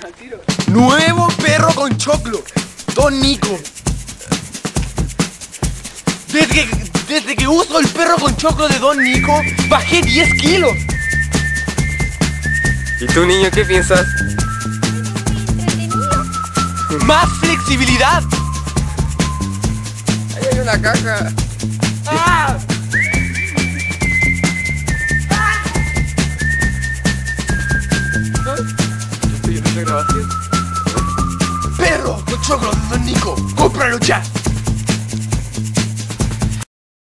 Al tiro. Nuevo perro con choclo. Don Nico. Desde que uso el perro con choclo de Don Nico, bajé 10 kilos. ¿Y tú, niño, qué piensas? Más flexibilidad. Ahí hay una caja. ¡Ah! Estoy en esta grabación. Perro con choclo de Don Nico. ¡Cómpralo ya!